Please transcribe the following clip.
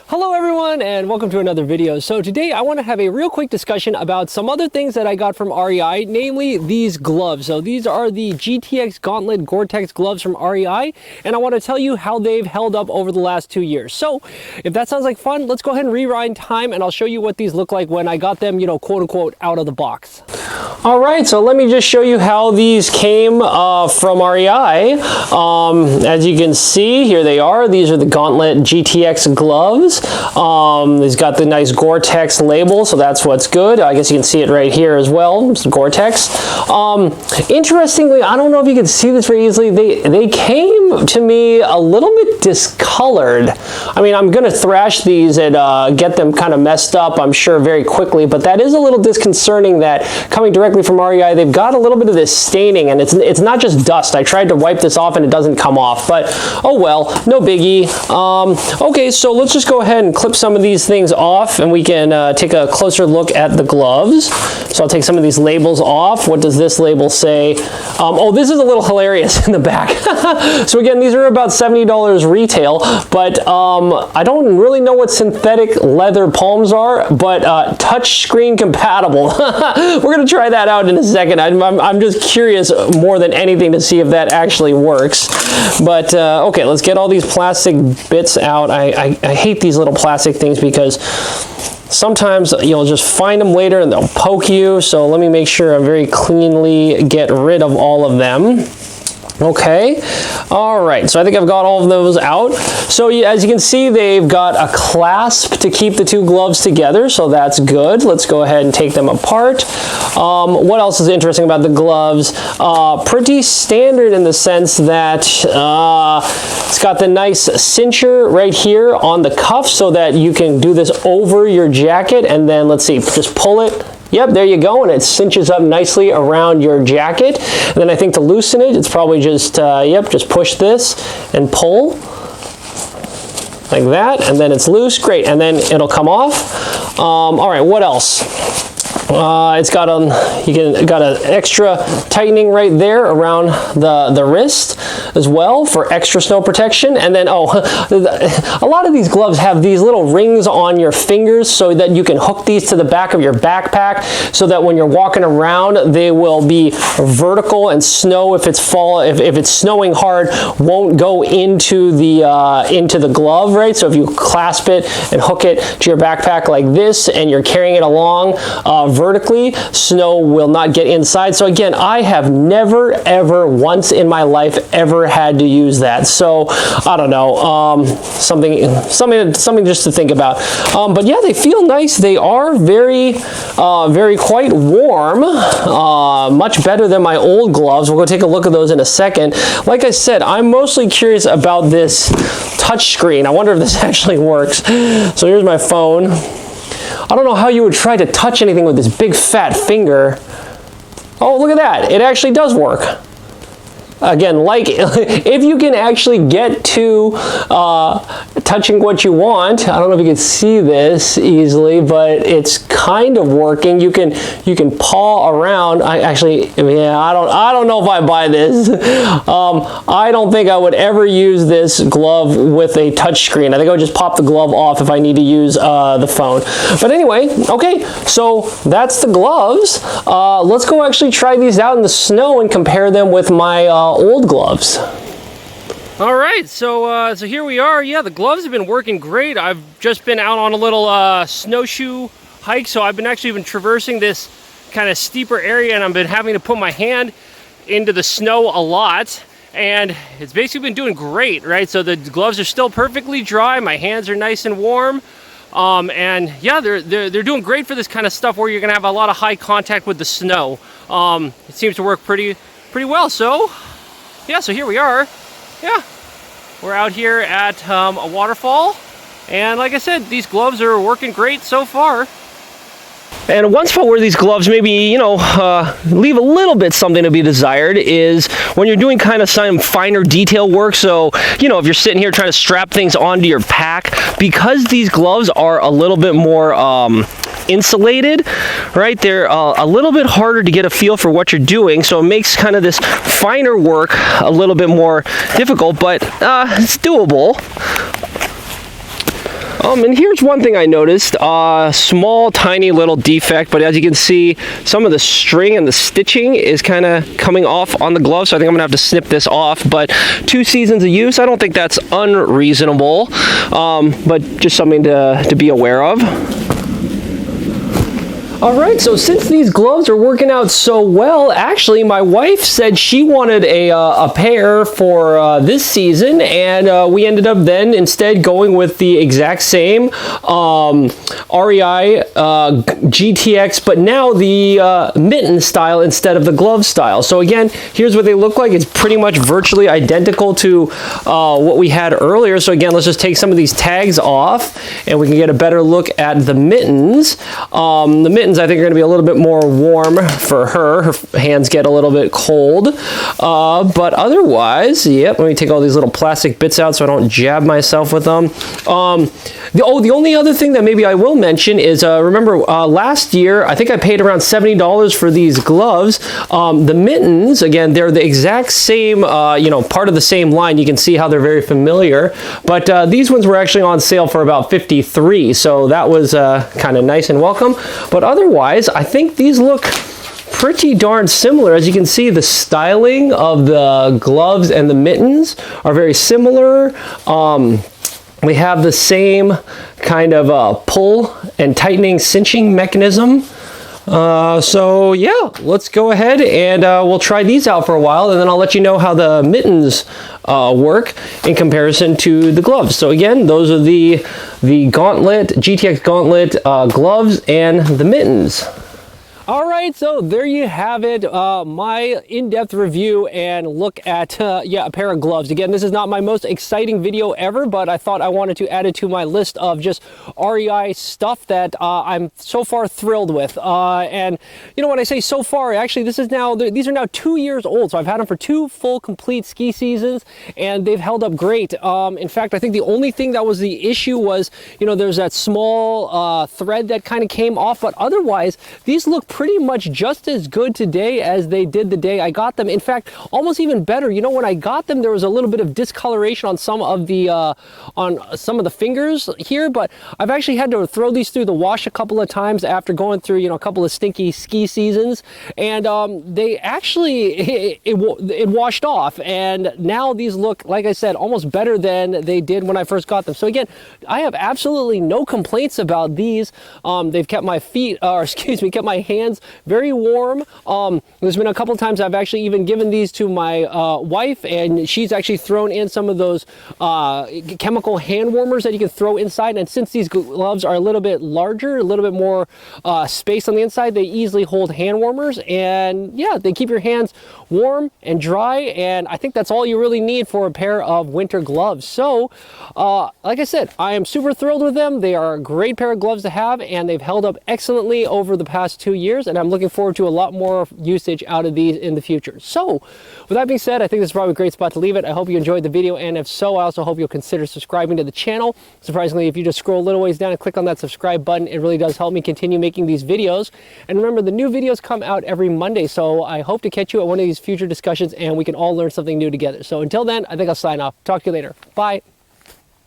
Hello everyone and welcome to another video. So today I want to have a real quick discussion about some other things that I got from REI, namely these gloves. So these are the GTX Gauntlet Gore-Tex gloves from REI, and I want to tell you how they've held up over the last 2 years. So if that sounds like fun, let's go ahead and rewind time and I'll show you what these look like when I got them, quote unquote, out of the box. All right, so let me just show you how these came from REI. As you can see, here they are. These are the Gauntlet GTX gloves. These got the nice Gore-Tex label, so that's what's good. I guess you can see it right here as well. It's Gore-Tex. Interestingly, I don't know if you can see this very easily. They came to me a little bit discolored. I mean, I'm gonna thrash these and get them kind of messed up, I'm sure, very quickly. But that is a little disconcerting that coming directly from REI, they've got a little bit of this staining, and it's not just dust. I tried to wipe this off and it doesn't come off, but oh well, no biggie. Okay, so let's just go ahead and clip some of these things off and we can take a closer look at the gloves. So I'll take some of these labels off. What does this label say? Oh, this is a little hilarious in the back. So again, these are about $70 retail, but I don't really know what synthetic leather palms are, but touch screen compatible. We're gonna try that out in a second. I'm just curious more than anything to see if that actually works. But okay, let's get all these plastic bits out. I hate these little plastic things because sometimes you'll just find them later and they'll poke you. So let me make sure I very cleanly get rid of all of them. Okay, all right, so I think I've got all of those out. So as you can see, they've got a clasp to keep the two gloves together, so that's good. Let's go ahead and take them apart. What else is interesting about the gloves? Pretty standard in the sense that it's got the nice cincher right here on the cuff so that you can do this over your jacket, and then let's see, just pull it. Yep, there you go, and it cinches up nicely around your jacket. And then I think to loosen it, it's probably just, just push this and pull like that, and then it's loose. Great, and then it'll come off. All right, what else? It's got an extra tightening right there around the wrist as well for extra snow protection. And then, a lot of these gloves have these little rings on your fingers so that you can hook these to the back of your backpack so that when you're walking around, they will be vertical, and snow, if it's snowing hard, won't go into the glove, right? So if you clasp it and hook it to your backpack like this and you're carrying it along vertically, snow will not get inside. So again, I have never ever once in my life ever had to use that. So I don't know, something just to think about. But yeah, they feel nice. They are very quite warm, much better than my old gloves. We'll go take a look at those in a second. Like I said, I'm mostly curious about this touch screen. I wonder if this actually works. So here's my phone. I don't know how you would try to touch anything with this big fat finger. Oh, look at that. It actually does work. Again, like, if you can actually get to touching what you want, I don't know if you can see this easily, but it's kind of working. You can paw around. I don't know if I buy this. I don't think I would ever use this glove with a touch screen. I think I would just pop the glove off if I need to use the phone. But anyway, okay, so that's the gloves. Let's go actually try these out in the snow and compare them with my old gloves. All right, so here we are. Yeah, the gloves have been working great. I've just been out on a little snowshoe hike, so I've been traversing this kind of steeper area, and I've been having to put my hand into the snow a lot, and it's basically been doing great, right? So the gloves are still perfectly dry. My hands are nice and warm. And yeah, they're doing great for this kind of stuff where you're gonna have a lot of high contact with the snow. It seems to work pretty well. So yeah, so here we are. Yeah, we're out here at a waterfall, and like I said, these gloves are working great so far. And one spot where these gloves maybe, leave a little bit something to be desired is when you're doing kind of some finer detail work. So, if you're sitting here trying to strap things onto your pack, because these gloves are a little bit more insulated, right? They're a little bit harder to get a feel for what you're doing, so it makes kind of this finer work a little bit more difficult, but it's doable. And here's one thing I noticed, small, tiny little defect, but as you can see, some of the string and the stitching is kind of coming off on the glove, so I think I'm gonna have to snip this off, but 2 seasons of use, I don't think that's unreasonable, but just something to be aware of. All right, so since these gloves are working out so well, actually my wife said she wanted a pair for this season, and we ended up then instead going with the exact same REI GTX, but now the mitten style instead of the glove style. So again, here's what they look like. It's pretty much virtually identical to what we had earlier. So again, let's just take some of these tags off and we can get a better look at the mittens. The mittens I think are going to be a little bit more warm for her. Her hands get a little bit cold, but otherwise, yep. Let me take all these little plastic bits out so I don't jab myself with them. The only other thing that maybe I will mention is remember last year I think I paid around $70 for these gloves. The mittens, again, they're the exact same, you know, part of the same line. You can see how they're very familiar, but these ones were actually on sale for about $53, so that was kind of nice and welcome. But otherwise, I think these look pretty darn similar. As you can see, the styling of the gloves and the mittens are very similar. We have the same kind of pull and tightening cinching mechanism. So yeah, let's go ahead and we'll try these out for a while, and then I'll let you know how the mittens work in comparison to the gloves. So again, those are the Gauntlet, GTX Gauntlet gloves and the mittens. All right, so there you have it, my in-depth review and look at yeah, a pair of gloves. Again, this is not my most exciting video ever, but I thought I wanted to add it to my list of just REI stuff that I'm so far thrilled with. And you know, when I say so far, actually this is now, these are now 2 years old, so I've had them for 2 full complete ski seasons and they've held up great. In fact, I think the only thing that was the issue was, you know, there's that small thread that kind of came off, but otherwise these look pretty much just as good today as they did the day I got them. In fact, almost even better. You know, when I got them, there was a little bit of discoloration on some of the fingers here, but I've actually had to throw these through the wash a couple of times after going through, you know, a couple of stinky ski seasons, and they actually it washed off, and now these look, like I said, almost better than they did when I first got them. So again, I have absolutely no complaints about these. They've kept my feet, or excuse me, kept my hands very warm. There's been a couple times I've actually even given these to my wife, and she's actually thrown in some of those chemical hand warmers that you can throw inside. And since these gloves are a little bit larger, a little bit more space on the inside, they easily hold hand warmers, and yeah, they keep your hands warm and dry, and I think that's all you really need for a pair of winter gloves. So like I said, I am super thrilled with them. They are a great pair of gloves to have, and they've held up excellently over the past 2 years, and I'm looking forward to a lot more usage out of these in the future. So with that being said, I think this is probably a great spot to leave it. I hope you enjoyed the video, and if so, I also hope you'll consider subscribing to the channel. Surprisingly, if you just scroll a little ways down and click on that subscribe button, it really does help me continue making these videos. And remember, the new videos come out every Monday, so I hope to catch you at one of these future discussions and we can all learn something new together. So until then, I think I'll sign off. Talk to you later. Bye.